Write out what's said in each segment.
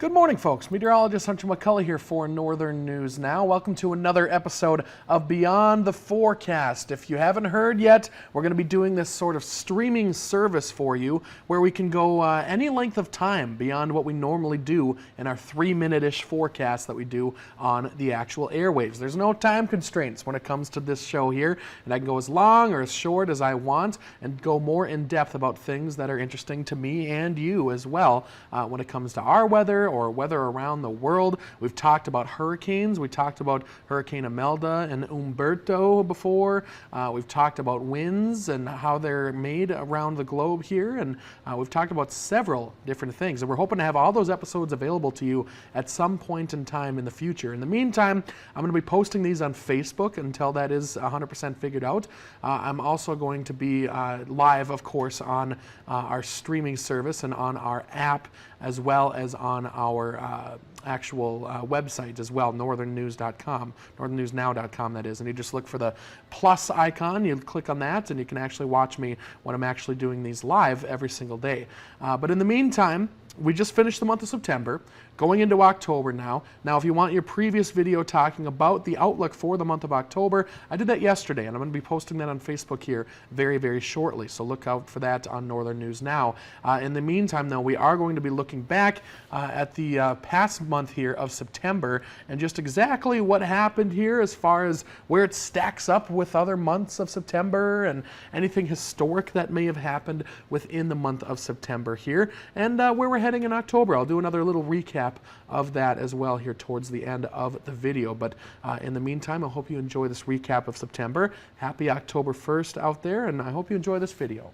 Good morning, folks. Meteorologist Hunter McCullough here for Northern News Now. Welcome to another episode of Beyond the Forecast. If you haven't heard yet, we're going to be doing this sort of streaming service for you where we can go any length of time beyond what we normally do in our 3-minute-ish forecast that we do on the actual airwaves. There's no time constraints when it comes to this show here, and I can go as long or as short as I want and go more in depth about things that are interesting to me and you as well when it comes to our weather or weather around the world. We've talked about hurricanes. We talked about Hurricane Imelda and Umberto before. We've talked about winds and how they're made around the globe here, and we've talked about several different things. And we're hoping to have all those episodes available to you at some point in time in the future. In the meantime, I'm going to be posting these on Facebook until that is 100% figured out. I'm also going to be live, of course, on our streaming service and on our app, as well as on our actual website as well, northernnews.com, northernnewsnow.com that is. And you just look for the plus icon, you click on that, and you can actually watch me when I'm actually doing these live every single day. But in the meantime, we just finished the month of September, going into October now. Now, if you want your previous video talking about the outlook for the month of October, I did that yesterday, and I'm going to be posting that on Facebook here very, very shortly. So look out for that on Northern News Now. In the meantime, though, we are going to be looking back at the past month here of September and just exactly what happened here as far as where it stacks up with other months of September and anything historic that may have happened within the month of September here, and where we're heading in October. I'll do another little recap of that as well here towards the end of the video. But in the meantime, I hope you enjoy this recap of September. Happy October 1st out there, and I hope you enjoy this video.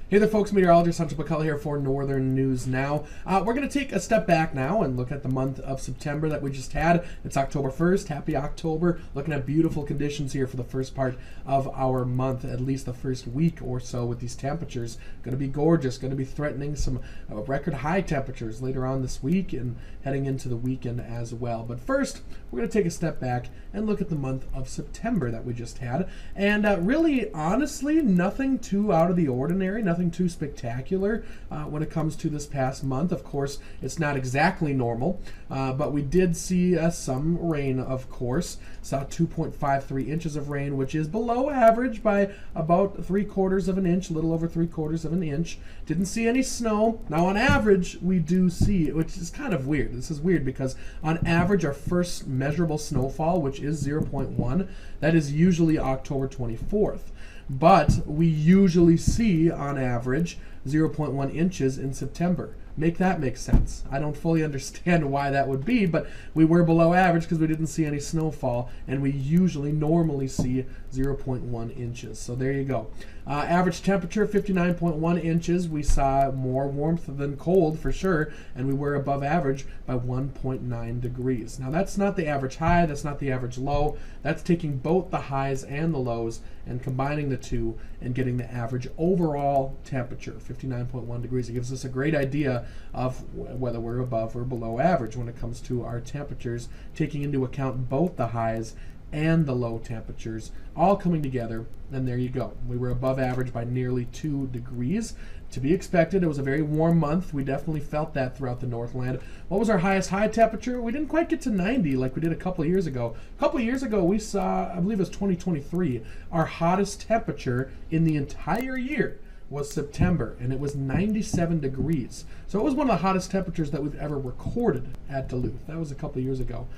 Hey there, folks. Meteorologist Hunter McCullough here for Northern News Now. We're going to take a step back now and look at the month of September that we just had. It's October 1st. Happy October. Looking at beautiful conditions here for the first part of our month, at least the first week or so with these temperatures. Going to be gorgeous. Going to be threatening some record high temperatures later on this week and heading into the weekend as well. But first, we're going to take a step back and look at the month of September that we just had. And really, honestly, nothing too out of the ordinary, nothing too spectacular when it comes to this past month. Of course, it's not exactly normal, but we did see some rain, of course. Saw 2.53 inches of rain, which is below average by about 3/4 of an inch, a little over 3/4 of an inch. Didn't see any snow. Now, on average, we do see, which is kind of weird. This is weird because on average, our first measurable snowfall, which is 0.1, that is usually October 24th. But we usually see, on average, 0.1 inches in September. Make that make sense. I don't fully understand why that would be, but we were below average because we didn't see any snowfall, and we usually normally see 0.1 inches. So there you go. Average temperature, 59.1 inches. We saw more warmth than cold for sure, and we were above average by 1.9 degrees. Now, that's not the average high, that's not the average low. That's taking both the highs and the lows and combining the two and getting the average overall temperature, 59.1 degrees. It gives us a great idea of whether we're above or below average when it comes to our temperatures, taking into account both the highs and the low temperatures all coming together, and there you go. We were above average by nearly 2 degrees. To be expected. It was a very warm month. We definitely felt that throughout the Northland. What was our highest high temperature? We didn't quite get to 90 like we did a couple of years ago. A couple of years ago, we saw, I believe it was 2023, our hottest temperature in the entire year was September, and it was 97 degrees. So it was one of the hottest temperatures that we've ever recorded at Duluth. That was a couple of years ago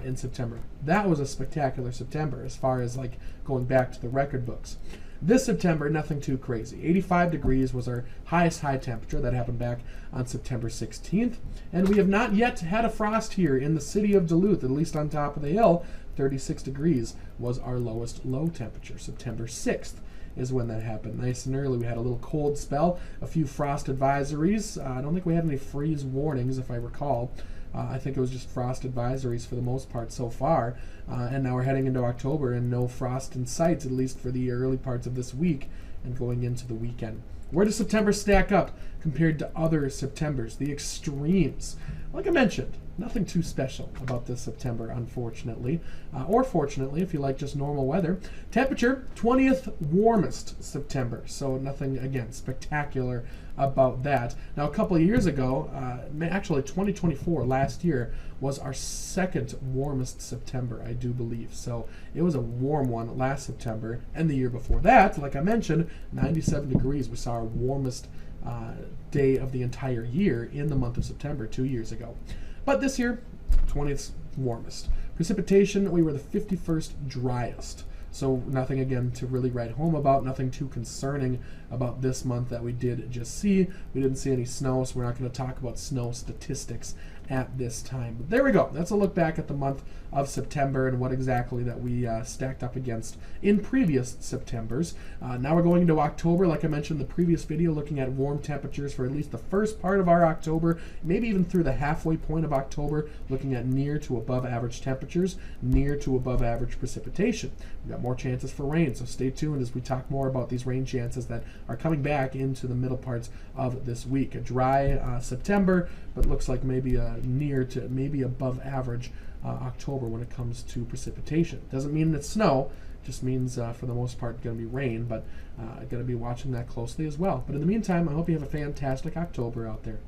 in September. That was a spectacular September as far as like going back to the record books. This September, nothing too crazy. 85 degrees was our highest high temperature. That happened back on September 16th. And we have not yet had a frost here in the city of Duluth, at least on top of the hill. 36 degrees was our lowest low temperature. September 6th is when that happened. Nice and early. We had a little cold spell, a few frost advisories. I don't think we had any freeze warnings, if I recall. I think it was just frost advisories for the most part so far. And now we're heading into October and no frost in sight, at least for the early parts of this week and going into the weekend. Where does September stack up compared to other Septembers? The extremes. Like I mentioned, nothing too special about this September, unfortunately, or fortunately, if you like just normal weather. Temperature, 20th warmest September, so nothing, again, spectacular about that. Now, a couple of years ago, actually 2024, last year, was our second warmest September, I do believe. So it was a warm one last September, and the year before that, like I mentioned, 97 degrees. We saw our warmest day of the entire year in the month of September 2 years ago. But this year, 20th warmest. Precipitation, we were the 51st driest. So nothing, again, to really write home about, nothing too concerning about this month that we did just see. We didn't see any snow, so we're not going to talk about snow statistics at this time. But there we go. That's a look back at the month of September and what exactly that we stacked up against in previous Septembers. Now we're going into October, like I mentioned in the previous video, looking at warm temperatures for at least the first part of our October, maybe even through the halfway point of October, looking at near to above average temperatures, near to above average precipitation. We've got more chances for rain, so stay tuned as we talk more about these rain chances that are coming back into the middle parts of this week. A dry September, but looks like maybe near to maybe above average October when it comes to precipitation. Doesn't mean it's snow, just means for the most part going to be rain, but going to be watching that closely as well. But in the meantime, I hope you have a fantastic October out there.